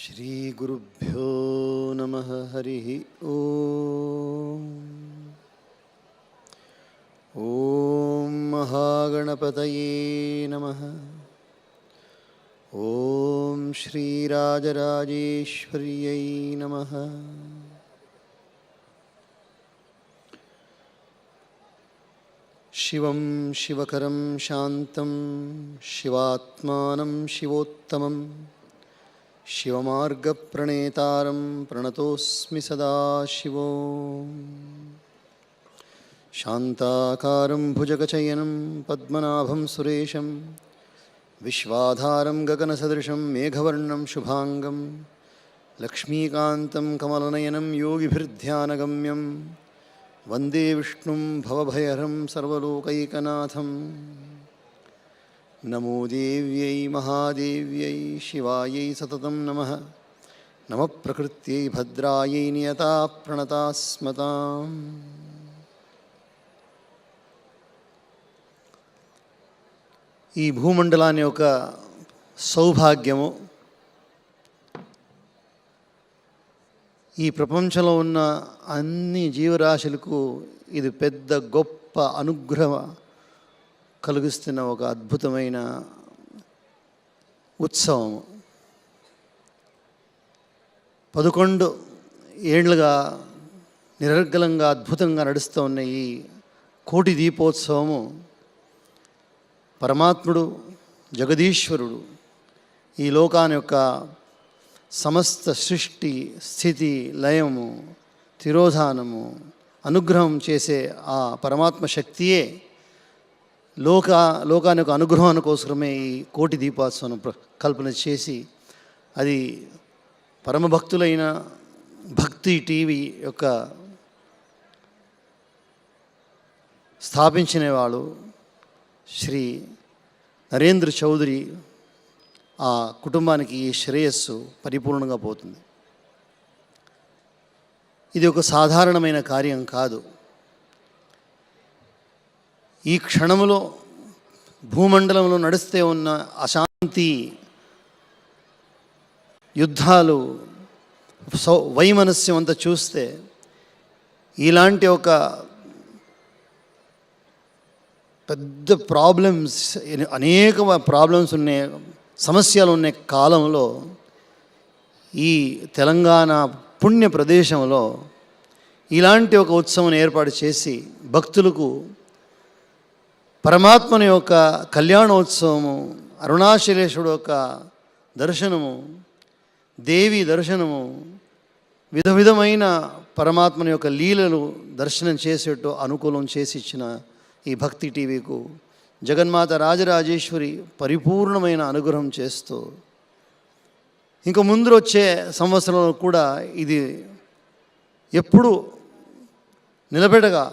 श्रीगुरुभ्यो नमः। हरिः ओम्। ॐ महागणपतये नमः। ॐ श्रीराजराजेश्वर्यै नमः। शिवं शिवकरं शान्तं शिवात्मानं शिवोत्तमं शिवमार्गप्रणेतारं प्रणतोऽस्मि सदाशिवो। शान्ताकारं भुजगशयनं पद्मनाभं सुरेशं विश्वाधारं गगनसदृशं मेघवर्णं शुभांगं लक्ष्मीकान्तं कमलनयनं योगिभिर्ध्यानगम्यं वन्दे विष्णुं भवभयहरं सर्वलोकैकनाथं। नमो देव्यै महादेव्यै शिवायै सततं नमः। नमः प्रकृत्यै भद्रायै नियता प्रणतास्मताम्। ఈ భూమండలాన్ని ఒక సౌభాగ్యము, ఈ ప్రపంచంలో ఉన్న అన్ని జీవరాశులకు ఇది పెద్ద గొప్ప అనుగ్రహం కలిగిస్తున్న ఒక అద్భుతమైన ఉత్సవం. 11 ఏళ్లుగా నిరర్గళంగా అద్భుతంగా నడుస్తూ ఉన్న ఈ కోటి దీపోత్సవము పరమాత్ముడు జగదీశ్వరుడు ఈ లోకాన్ని యొక్క సమస్త సృష్టి స్థితి లయము తిరోధానము అనుగ్రహం చేసే ఆ పరమాత్మ శక్తియే లోకాన్ని యొక్క అనుగ్రహం కోసమే ఈ కోటి దీపోత్సవం కల్పన చేసి, అది పరమభక్తులైన భక్తి టీవీ యొక్క స్థాపించిన వాళ్ళు శ్రీ నరేంద్ర చౌదరి. ఆ కుటుంబానికి ఈ శ్రేయస్సు పరిపూర్ణంగా పోతుంది. ఇది ఒక సాధారణమైన కార్యం కాదు. ఈ క్షణంలో భూమండలంలో నడుస్తే ఉన్న అశాంతి, యుద్ధాలు, వైమనస్యం అంతా చూస్తే ఇలాంటి ఒక పెద్ద ప్రాబ్లమ్స్, అనేక ప్రాబ్లమ్స్ ఉన్నాయి, సమస్యలు ఉన్న కాలంలో ఈ తెలంగాణ పుణ్య ప్రదేశంలో ఇలాంటి ఒక ఉత్సవం ఏర్పాటు చేసి భక్తులకు పరమాత్మని యొక్క కళ్యాణోత్సవము, అరుణాచలేశ్వరుడు యొక్క దర్శనము, దేవి దర్శనము, విధమైన పరమాత్మని యొక్క లీలలు దర్శనం చేసేట్టు అనుకూలం చేసి ఇచ్చిన ఈ భక్తి టీవీకు జగన్మాత రాజరాజేశ్వరి పరిపూర్ణమైన అనుగ్రహం చేస్తూ ఇంకా ముందు వచ్చే సంవత్సరంలో కూడా ఇది ఎప్పుడు నిలబెడగా,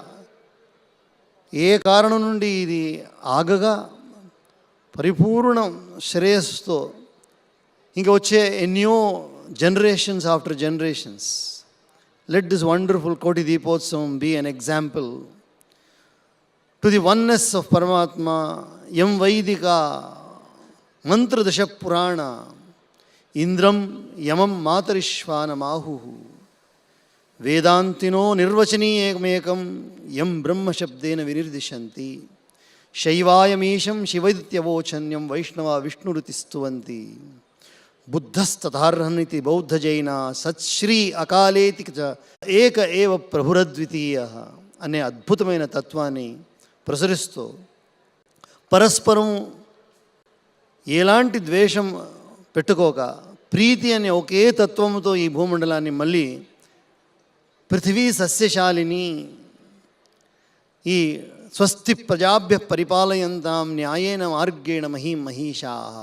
ఏ కారణం నుండి ఇది ఆగగా పరిపూర్ణం శ్రేయస్సుతో ఇంకా వచ్చే ఎన్నో generations after generations. Let this wonderful Koti Deepotsavam be an example to the oneness of Paramatma. యం వైదిక మంత్రదశ పురాణ ఇంద్రం యమం మాతరిశ్వానమాహు వేదాంతినో నిర్వచనీయమేకం యం బ్రహ్మశబ్దేన వినిర్దిశంతి శైవాయమీశం శివైత్యవోచన్యం వైష్ణవ విష్ణురుతిస్తువంతి బుద్ధస్తథార్హనితి బౌద్ధజైన సత్శ్రీ అకాలేతి ఏక ఏవ ప్రభురద్వితీయ అనే అద్భుతమైన తత్వాన్ని ప్రసరిస్తూ పరస్పరం ఎలాంటి ద్వేషం పెట్టుకోక ప్రీతి అనే ఒకే తత్వంతో ఈ భూమండలాన్ని మళ్ళీ పృథివీ సస్యశాలిని, ఈ స్వస్తి ప్రజాభ్య పరిపాలయంతాం న్యాయేన మార్గేణ మహీం మహిషాః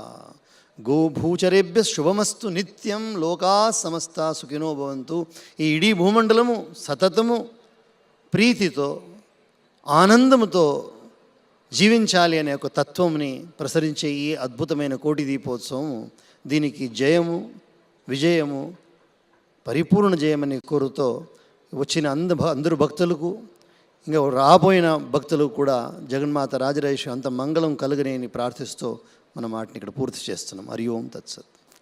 గోభూచరేభ్య శుభమస్తు నిత్యం లోకా సమస్త సుఖినో భవంతు. ఈ ఇడీ భూమండలము సతతము ప్రీతితో ఆనందముతో జీవించాలి అనే ఒక తత్వంని ప్రసరించే ఈ అద్భుతమైన కోటి దీపోత్సవం, దీనికి జయము విజయము పరిపూర్ణ జయమని కోరుతో వచ్చిన అందరు భక్తులకు ఇంకా రాబోయిన భక్తులకు కూడా జగన్మాత రాజరాజేశ్వరి అంత మంగళం కలుగని ప్రార్థిస్తూ మన మాటని ఇక్కడ పూర్తి చేస్తున్నాం. హరి ఓం తత్సత్.